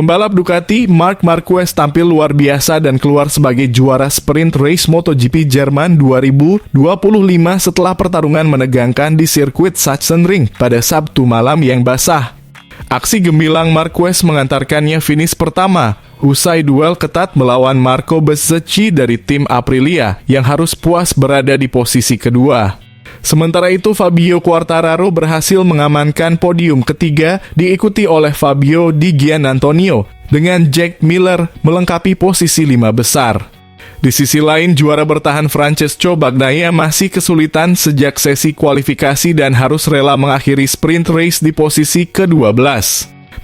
Pembalap Ducati, Marc Marquez tampil luar biasa dan keluar sebagai juara sprint race MotoGP Jerman 2025 setelah pertarungan menegangkan di sirkuit Sachsenring pada Sabtu malam yang basah. Aksi gemilang Marquez mengantarkannya finish pertama, usai duel ketat melawan Marco Bezzecchi dari tim Aprilia yang harus puas berada di posisi kedua. Sementara itu, Fabio Quartararo berhasil mengamankan podium ketiga, diikuti oleh Fabio Di Giannantonio dengan Jack Miller melengkapi posisi 5 besar. Di sisi lain, juara bertahan Francesco Bagnaia masih kesulitan sejak sesi kualifikasi dan harus rela mengakhiri sprint race di posisi ke-12.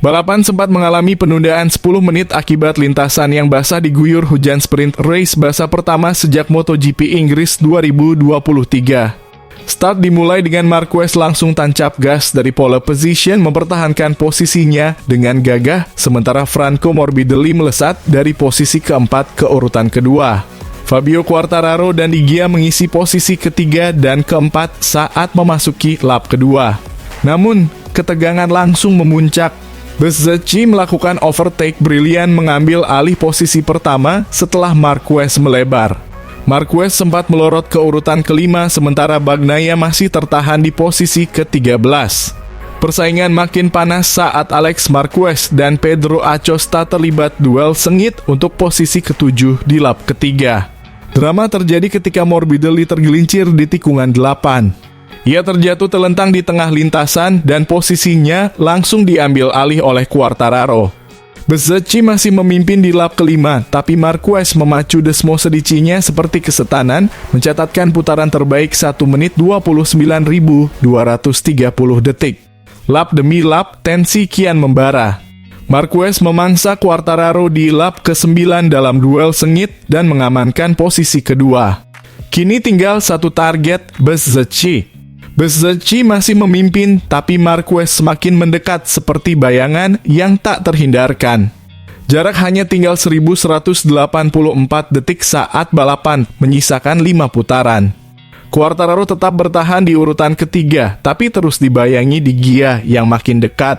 Balapan sempat mengalami penundaan 10 menit akibat lintasan yang basah diguyur hujan sprint race basah pertama sejak MotoGP Inggris 2023. Start dimulai dengan Marquez langsung tancap gas dari pole position mempertahankan posisinya dengan gagah, sementara Franco Morbidelli melesat dari posisi keempat ke urutan kedua. Fabio Quartararo dan Di Gia mengisi posisi ketiga dan keempat saat memasuki lap kedua. Namun, ketegangan langsung memuncak. Bezzecchi melakukan overtake brilian mengambil alih posisi pertama setelah Marquez melebar. Marquez sempat melorot ke urutan kelima sementara Bagnaia masih tertahan di posisi ke-13. Persaingan makin panas saat Alex Marquez dan Pedro Acosta terlibat duel sengit untuk posisi ke-7 di lap ketiga. Drama terjadi ketika Morbidelli tergelincir di tikungan 8. Ia terjatuh telentang di tengah lintasan dan posisinya langsung diambil alih oleh Quartararo. Bezzecchi masih memimpin di lap kelima, tapi Marquez memacu desmosedicinya seperti kesetanan, mencatatkan putaran terbaik 1 menit 29.230 detik. Lap demi lap, tensi kian membara. Marquez memangsa Quartararo di lap ke-9 dalam duel sengit dan mengamankan posisi kedua. Kini tinggal satu target, Bezzecchi. Bezzecchi masih memimpin, tapi Marquez semakin mendekat seperti bayangan yang tak terhindarkan. Jarak hanya tinggal 1184 detik saat balapan, menyisakan 5 putaran. Quartararo tetap bertahan di urutan ketiga, tapi terus dibayangi Di Gia yang makin dekat.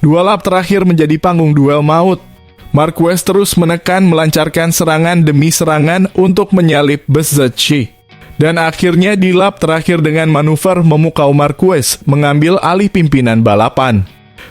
2 lap terakhir menjadi panggung duel maut. Marquez terus menekan melancarkan serangan demi serangan untuk menyalip Bezzecchi. Dan akhirnya di lap terakhir dengan manuver memukau Marquez mengambil alih pimpinan balapan.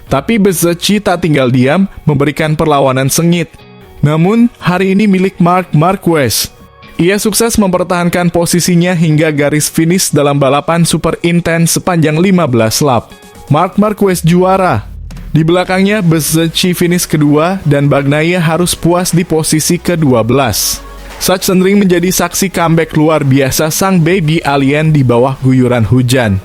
Tapi Bezzecchi tak tinggal diam, memberikan perlawanan sengit. Namun, hari ini milik Marc Marquez. Ia sukses mempertahankan posisinya hingga garis finish dalam balapan super intens sepanjang 15 lap. Marc Marquez juara. Di belakangnya, Bezzecchi finish kedua dan Bagnaia harus puas di posisi ke-12. Sachsenring menjadi saksi comeback luar biasa sang baby alien di bawah guyuran hujan.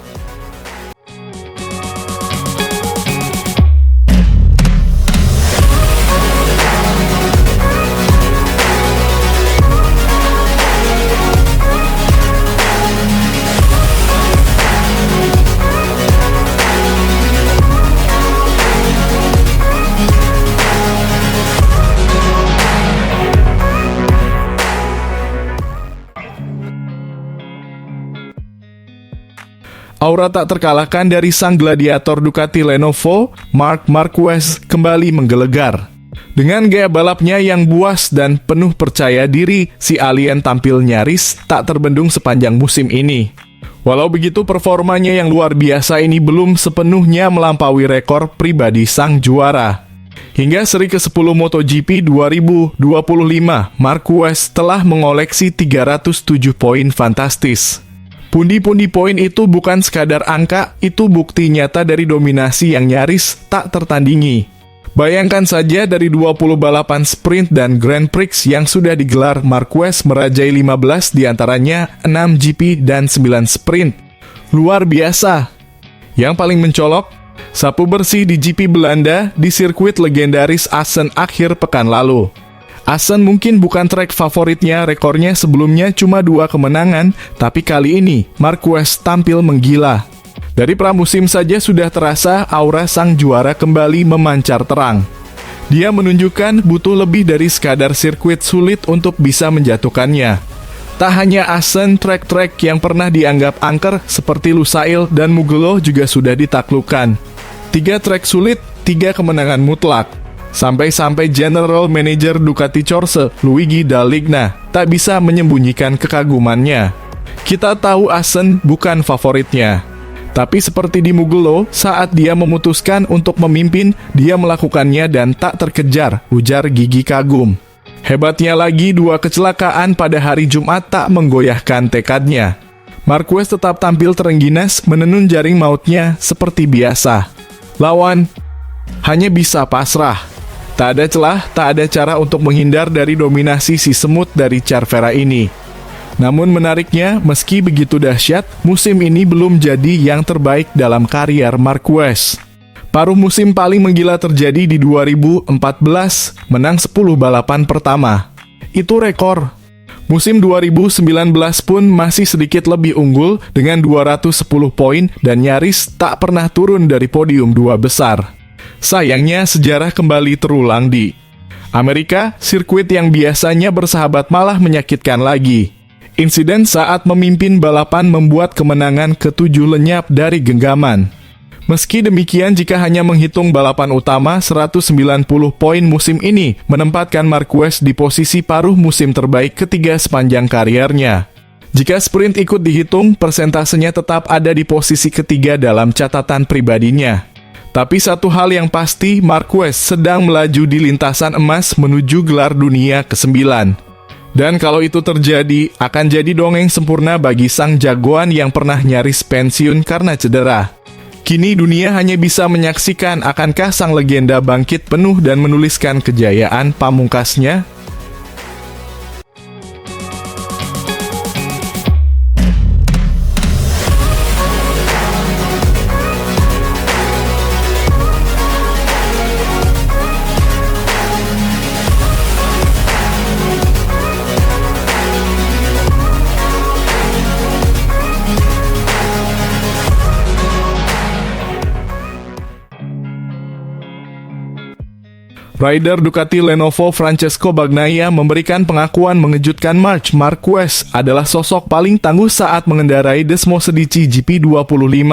Aura tak terkalahkan dari sang gladiator Ducati Lenovo, Marc Marquez kembali menggelegar. Dengan gaya balapnya yang buas dan penuh percaya diri, si alien tampil nyaris tak terbendung sepanjang musim ini. Walau begitu, performanya yang luar biasa ini belum sepenuhnya melampaui rekor pribadi sang juara. Hingga seri ke-10 MotoGP 2025, Marquez telah mengoleksi 307 poin fantastis. Pundi-pundi poin itu bukan sekadar angka, itu bukti nyata dari dominasi yang nyaris tak tertandingi. Bayangkan saja dari 20 balapan sprint dan Grand Prix yang sudah digelar, Marquez merajai 15 diantaranya 6 GP dan 9 sprint. Luar biasa. Yang paling mencolok, sapu bersih di GP Belanda di sirkuit legendaris Assen akhir pekan lalu. Assen mungkin bukan trek favoritnya, rekornya sebelumnya cuma 2 kemenangan, tapi kali ini Marquez tampil menggila. Dari pramusim saja sudah terasa aura sang juara kembali memancar terang. Dia menunjukkan butuh lebih dari sekadar sirkuit sulit untuk bisa menjatuhkannya. Tak hanya Assen, trek-trek yang pernah dianggap angker seperti Lusail dan Mugello juga sudah ditaklukkan. 3 trek sulit, 3 kemenangan mutlak. Sampai-sampai General Manager Ducati Corse, Luigi Dalligna, tak bisa menyembunyikan kekagumannya. Kita tahu Assen bukan favoritnya. Tapi seperti di Mugello, saat dia memutuskan untuk memimpin, dia melakukannya dan tak terkejar, ujar Gigi kagum. Hebatnya lagi, 2 kecelakaan pada hari Jumat tak menggoyahkan tekadnya. Marquez tetap tampil terengginas menenun jaring mautnya seperti biasa. Lawan hanya bisa pasrah. Tak ada celah, tak ada cara untuk menghindar dari dominasi si semut dari Cervera ini. Namun menariknya, meski begitu dahsyat, musim ini belum jadi yang terbaik dalam karier Marquez. Paruh musim paling menggila terjadi di 2014, menang 10 balapan pertama. Itu rekor. Musim 2019 pun masih sedikit lebih unggul dengan 210 poin dan nyaris tak pernah turun dari podium 2 besar. Sayangnya sejarah kembali terulang di Amerika, sirkuit yang biasanya bersahabat malah menyakitkan lagi. Insiden saat memimpin balapan membuat kemenangan ke-7 lenyap dari genggaman. Meski demikian, jika hanya menghitung balapan utama, 190 poin musim ini menempatkan Marquez di posisi paruh musim terbaik ketiga sepanjang kariernya. Jika sprint ikut dihitung, persentasenya tetap ada di posisi ketiga dalam catatan pribadinya. Tapi satu hal yang pasti, Marquez sedang melaju di lintasan emas menuju gelar dunia ke-9. Dan kalau itu terjadi, akan jadi dongeng sempurna bagi sang jagoan yang pernah nyaris pensiun karena cedera. Kini dunia hanya bisa menyaksikan akankah sang legenda bangkit penuh dan menuliskan kejayaan pamungkasnya. Rider Ducati Lenovo Francesco Bagnaia memberikan pengakuan mengejutkan. Marc Marquez adalah sosok paling tangguh saat mengendarai Desmosedici GP25.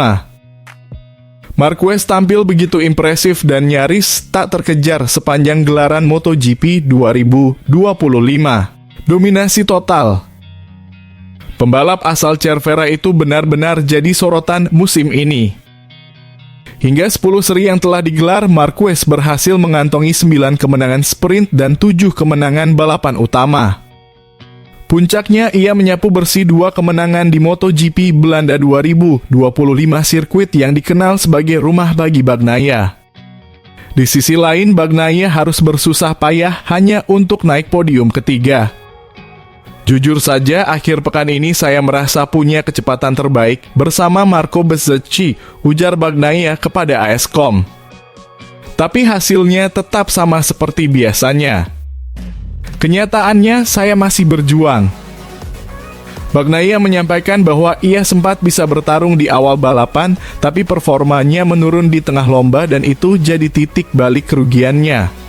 Marquez tampil begitu impresif dan nyaris tak terkejar sepanjang gelaran MotoGP 2025. Dominasi total. Pembalap asal Cervera itu benar-benar jadi sorotan musim ini. Hingga 10 seri yang telah digelar, Marquez berhasil mengantongi 9 kemenangan sprint dan 7 kemenangan balapan utama. Puncaknya, ia menyapu bersih 2 kemenangan di MotoGP Belanda 2025 sirkuit yang dikenal sebagai rumah bagi Bagnaia. Di sisi lain, Bagnaia harus bersusah payah hanya untuk naik podium ketiga. Jujur saja, akhir pekan ini saya merasa punya kecepatan terbaik bersama Marco Bezzecchi, ujar Bagnaia kepada AS.com. Tapi hasilnya tetap sama seperti biasanya. Kenyataannya, saya masih berjuang. Bagnaia menyampaikan bahwa ia sempat bisa bertarung di awal balapan, tapi performanya menurun di tengah lomba dan itu jadi titik balik kerugiannya.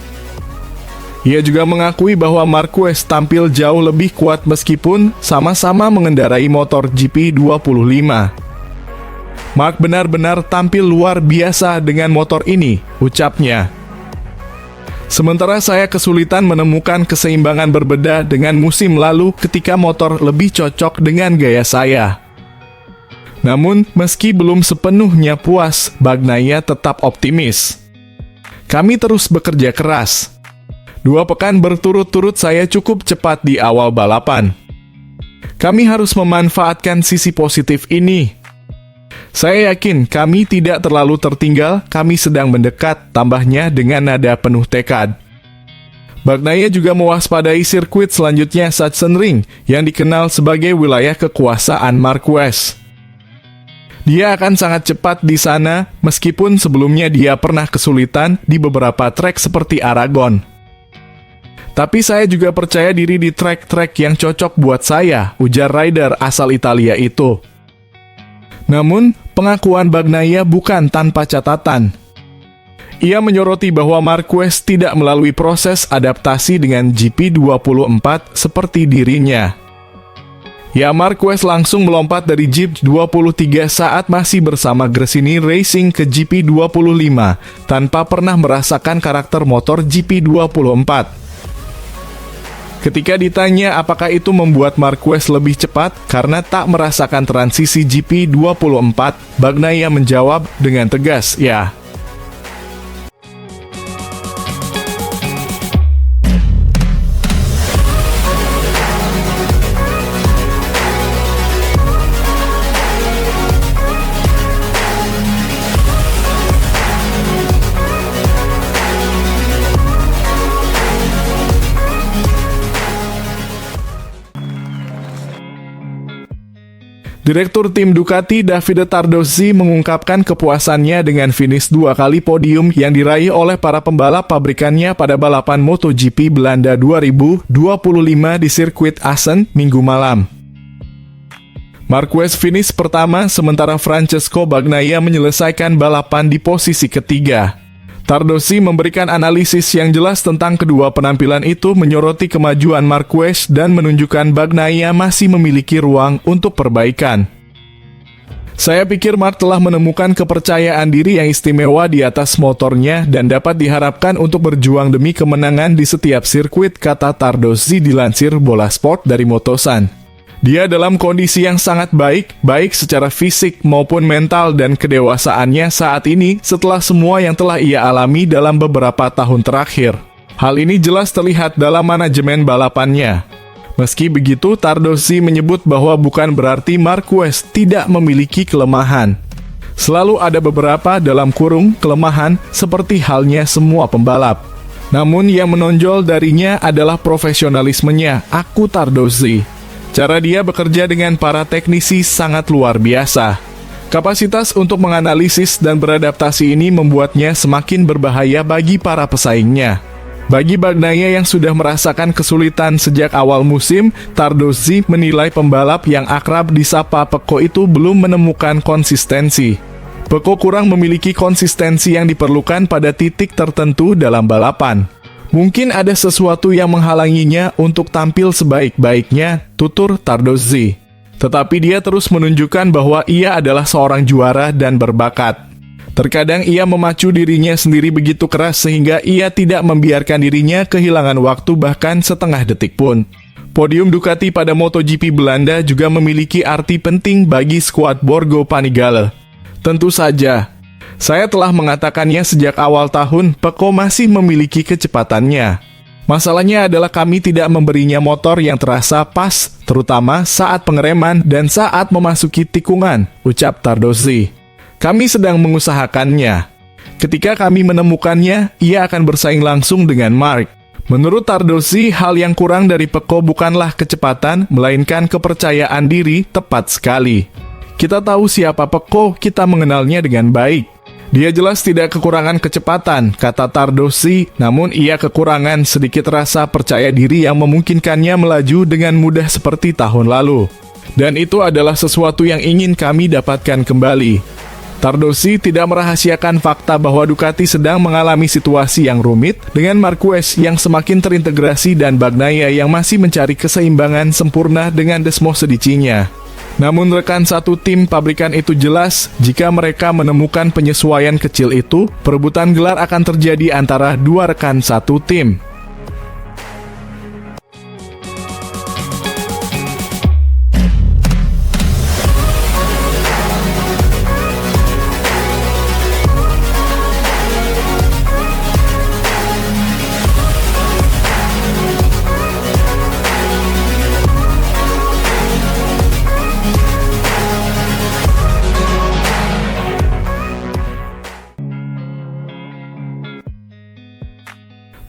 Ia juga mengakui bahwa Marquez tampil jauh lebih kuat meskipun sama-sama mengendarai motor GP25. Marc benar-benar tampil luar biasa dengan motor ini, ucapnya. Sementara saya kesulitan menemukan keseimbangan berbeda dengan musim lalu ketika motor lebih cocok dengan gaya saya. Namun, meski belum sepenuhnya puas, Bagnaia tetap optimis. Kami terus bekerja keras. 2 pekan berturut-turut saya cukup cepat di awal balapan. Kami harus memanfaatkan sisi positif ini. Saya yakin kami tidak terlalu tertinggal, kami sedang mendekat, tambahnya dengan nada penuh tekad. Bagnaia juga mewaspadai sirkuit selanjutnya, Sachsenring, yang dikenal sebagai wilayah kekuasaan Marquez. Dia akan sangat cepat di sana, meskipun sebelumnya dia pernah kesulitan di beberapa trek seperti Aragon. Tapi saya juga percaya diri di trek-trek yang cocok buat saya, ujar rider asal Italia itu. Namun, pengakuan Bagnaia bukan tanpa catatan. Ia menyoroti bahwa Marquez tidak melalui proses adaptasi dengan GP24 seperti dirinya. Ya, Marquez langsung melompat dari Jeep 23 saat masih bersama Gresini Racing ke GP25 tanpa pernah merasakan karakter motor GP24. Ketika ditanya apakah itu membuat Marquez lebih cepat karena tak merasakan transisi GP24, Bagnaia menjawab dengan tegas, ya. Direktur tim Ducati Davide Tardozzi mengungkapkan kepuasannya dengan finish 2 kali podium yang diraih oleh para pembalap pabrikannya pada balapan MotoGP Belanda 2025 di sirkuit Assen Minggu malam. Marquez finish pertama, sementara Francesco Bagnaia menyelesaikan balapan di posisi ketiga. Tardozzi memberikan analisis yang jelas tentang kedua penampilan itu, menyoroti kemajuan Marquez dan menunjukkan Bagnaia masih memiliki ruang untuk perbaikan. Saya pikir Mark telah menemukan kepercayaan diri yang istimewa di atas motornya dan dapat diharapkan untuk berjuang demi kemenangan di setiap sirkuit, kata Tardozzi dilansir Bola Sport dari Motosan. Dia dalam kondisi yang sangat baik secara fisik maupun mental dan kedewasaannya saat ini setelah semua yang telah ia alami dalam beberapa tahun terakhir. Hal ini jelas terlihat dalam manajemen balapannya. Meski begitu, Tardozzi menyebut bahwa bukan berarti Marquez tidak memiliki kelemahan. Selalu ada beberapa dalam kurung kelemahan seperti halnya semua pembalap. Namun yang menonjol darinya adalah profesionalismenya, aku Tardozzi. Cara dia bekerja dengan para teknisi sangat luar biasa. Kapasitas untuk menganalisis dan beradaptasi ini membuatnya semakin berbahaya bagi para pesaingnya. Bagi Bagnaia yang sudah merasakan kesulitan sejak awal musim, Tardozzi menilai pembalap yang akrab disapa Pecco itu belum menemukan konsistensi. Pecco kurang memiliki konsistensi yang diperlukan pada titik tertentu dalam balapan. Mungkin ada sesuatu yang menghalanginya untuk tampil sebaik-baiknya, tutur Tardozzi. Tetapi dia terus menunjukkan bahwa ia adalah seorang juara dan berbakat. Terkadang ia memacu dirinya sendiri begitu keras sehingga ia tidak membiarkan dirinya kehilangan waktu bahkan setengah detik pun. Podium Ducati pada MotoGP Belanda juga memiliki arti penting bagi skuad Borgo Panigale. Tentu saja, saya telah mengatakannya sejak awal tahun, Pecco masih memiliki kecepatannya. Masalahnya adalah kami tidak memberinya motor yang terasa pas, terutama saat pengereman dan saat memasuki tikungan, ucap Tardozzi. Kami sedang mengusahakannya. Ketika kami menemukannya, ia akan bersaing langsung dengan Mark. Menurut Tardozzi, hal yang kurang dari Pecco bukanlah kecepatan, melainkan kepercayaan diri, tepat sekali. Kita tahu siapa Pecco, kita mengenalnya dengan baik. Dia jelas tidak kekurangan kecepatan, kata Tardozzi, namun ia kekurangan sedikit rasa percaya diri yang memungkinkannya melaju dengan mudah seperti tahun lalu. Dan itu adalah sesuatu yang ingin kami dapatkan kembali. Tardozzi tidak merahasiakan fakta bahwa Ducati sedang mengalami situasi yang rumit dengan Marquez yang semakin terintegrasi dan Bagnaia yang masih mencari keseimbangan sempurna dengan Desmosedici-nya. Namun rekan satu tim pabrikan itu jelas, jika mereka menemukan penyesuaian kecil itu, perebutan gelar akan terjadi antara dua rekan satu tim.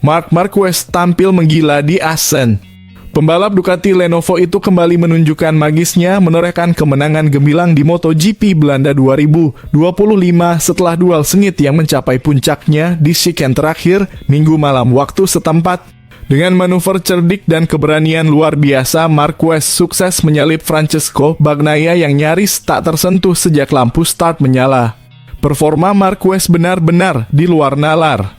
Marc Marquez tampil menggila di Assen. Pembalap Ducati Lenovo itu kembali menunjukkan magisnya menorehkan kemenangan gemilang di MotoGP Belanda 2025 setelah duel sengit yang mencapai puncaknya di chicane terakhir Minggu malam waktu setempat. Dengan manuver cerdik dan keberanian luar biasa, Marquez sukses menyalip Francesco Bagnaia yang nyaris tak tersentuh sejak lampu start menyala. Performa Marquez benar-benar di luar nalar.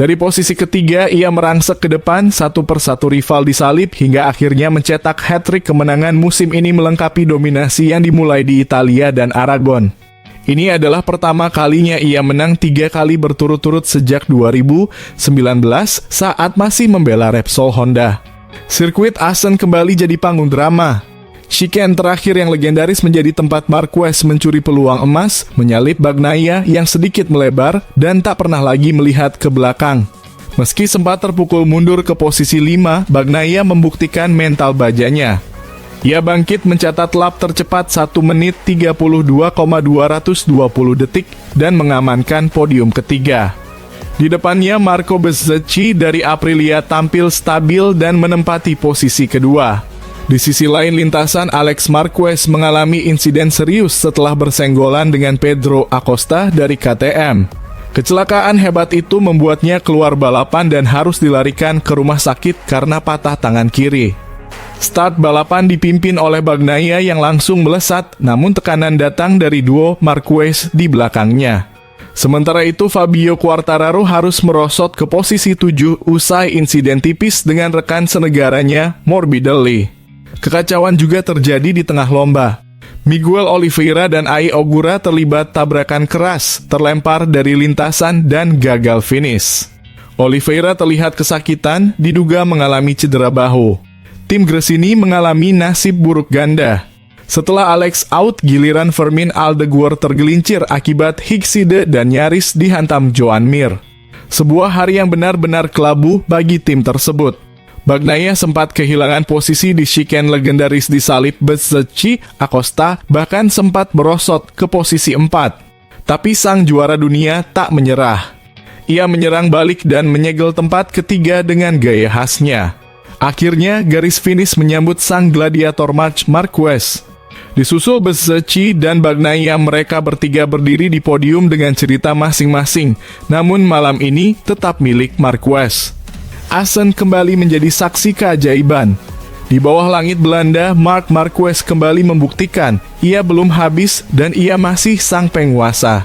Dari posisi ketiga, ia merangsek ke depan, satu persatu rival disalip hingga akhirnya mencetak hat-trick kemenangan musim ini melengkapi dominasi yang dimulai di Italia dan Aragon. Ini adalah pertama kalinya ia menang 3 kali berturut-turut sejak 2019 saat masih membela Repsol Honda. Sirkuit Assen kembali jadi panggung drama. Chicane terakhir yang legendaris menjadi tempat Marquez mencuri peluang emas, menyalip Bagnaia yang sedikit melebar dan tak pernah lagi melihat ke belakang. Meski sempat terpukul mundur ke posisi 5, Bagnaia membuktikan mental bajanya. Ia bangkit mencatat lap tercepat 1 menit 32,220 detik dan mengamankan podium ketiga. Di depannya, Marco Bezzecchi dari Aprilia tampil stabil dan menempati posisi kedua. Di sisi lain lintasan, Alex Marquez mengalami insiden serius setelah bersenggolan dengan Pedro Acosta dari KTM. Kecelakaan hebat itu membuatnya keluar balapan dan harus dilarikan ke rumah sakit karena patah tangan kiri. Start balapan dipimpin oleh Bagnaia yang langsung melesat, namun tekanan datang dari duo Marquez di belakangnya. Sementara itu, Fabio Quartararo harus merosot ke posisi 7 usai insiden tipis dengan rekan senegaranya Morbidelli. Kekacauan juga terjadi di tengah lomba. Miguel Oliveira dan Ai Ogura terlibat tabrakan keras, terlempar dari lintasan dan gagal finish. Oliveira terlihat kesakitan, diduga mengalami cedera bahu. Tim Gresini mengalami nasib buruk ganda. Setelah Alex out, giliran Fermin Aldeguer tergelincir akibat Hickside dan nyaris dihantam Joan Mir. Sebuah hari yang benar-benar kelabu bagi tim tersebut. Bagnaia sempat kehilangan posisi di chicane legendaris disalip Bezzecchi, Acosta bahkan sempat merosot ke posisi 4. Tapi sang juara dunia tak menyerah. Ia menyerang balik dan menyegel tempat ketiga dengan gaya khasnya. Akhirnya garis finish menyambut sang gladiator Marc Marquez. Disusul Bezzecchi dan Bagnaia, mereka bertiga berdiri di podium dengan cerita masing-masing. Namun malam ini tetap milik Marquez. Assen kembali menjadi saksi keajaiban. Di bawah langit Belanda, Marc Marquez kembali membuktikan ia belum habis dan ia masih sang penguasa.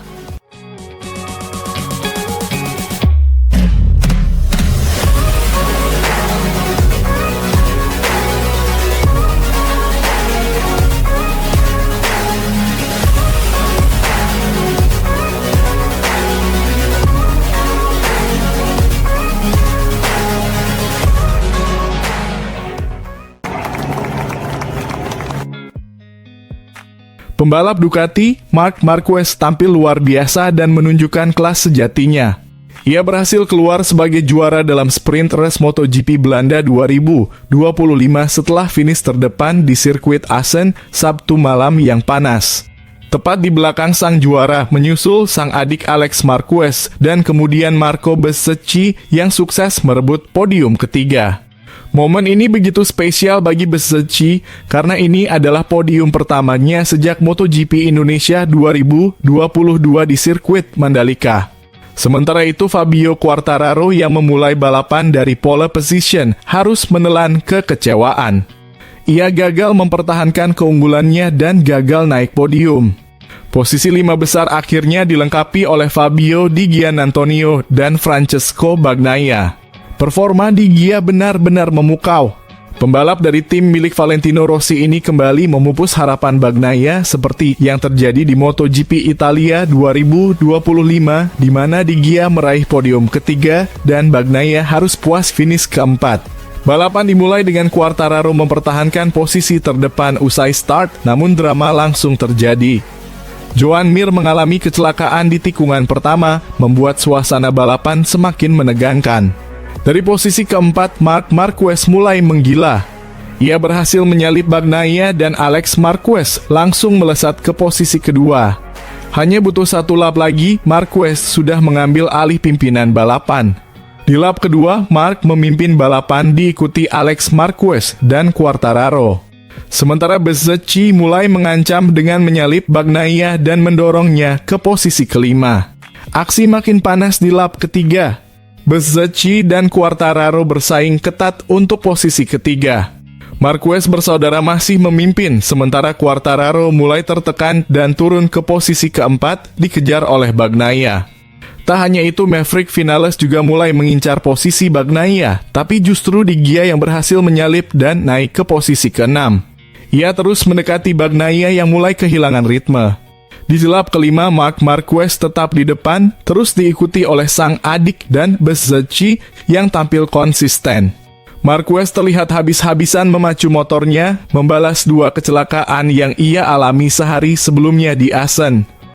Pembalap Ducati, Marc Marquez tampil luar biasa dan menunjukkan kelas sejatinya. Ia berhasil keluar sebagai juara dalam sprint race MotoGP Belanda 2025 setelah finish terdepan di sirkuit Assen Sabtu malam yang panas. Tepat di belakang sang juara menyusul sang adik Alex Marquez dan kemudian Marco Bezzecchi yang sukses merebut podium ketiga. Momen ini begitu spesial bagi Bezzecchi karena ini adalah podium pertamanya sejak MotoGP Indonesia 2022 di sirkuit Mandalika. Sementara itu, Fabio Quartararo yang memulai balapan dari pole position harus menelan kekecewaan. Ia gagal mempertahankan keunggulannya dan gagal naik podium. Posisi 5 besar akhirnya dilengkapi oleh Fabio Di Giannantonio dan Francesco Bagnaia. Performa Di Gia benar-benar memukau. Pembalap dari tim milik Valentino Rossi ini kembali memupus harapan Bagnaia seperti yang terjadi di MotoGP Italia 2025 di mana Di Gia meraih podium ketiga dan Bagnaia harus puas finish keempat. Balapan dimulai dengan Quartararo mempertahankan posisi terdepan usai start, namun drama langsung terjadi. Joan Mir mengalami kecelakaan di tikungan pertama, membuat suasana balapan semakin menegangkan. Dari posisi keempat, Marc Marquez mulai menggila. Ia berhasil menyalip Bagnaia dan Alex Marquez langsung melesat ke posisi kedua. Hanya butuh 1 lap lagi, Marquez sudah mengambil alih pimpinan balapan. Di lap kedua, Marc memimpin balapan diikuti Alex Marquez dan Quartararo. Sementara Bezzecchi mulai mengancam dengan menyalip Bagnaia dan mendorongnya ke posisi kelima. Aksi makin panas di lap ketiga. Bezzecchi dan Quartararo bersaing ketat untuk posisi ketiga. Marquez bersaudara masih memimpin, sementara Quartararo mulai tertekan dan turun ke posisi keempat, dikejar oleh Bagnaia. Tak hanya itu, Maverick Vinales juga mulai mengincar posisi Bagnaia, tapi justru Di Gia yang berhasil menyalip dan naik ke posisi ke-6. Ia terus mendekati Bagnaia yang mulai kehilangan ritme. Di lap kelima, Marc Marquez tetap di depan, terus diikuti oleh sang adik dan Bezzecchi yang tampil konsisten. Marquez terlihat habis-habisan memacu motornya, membalas 2 kecelakaan yang ia alami sehari sebelumnya di Assen.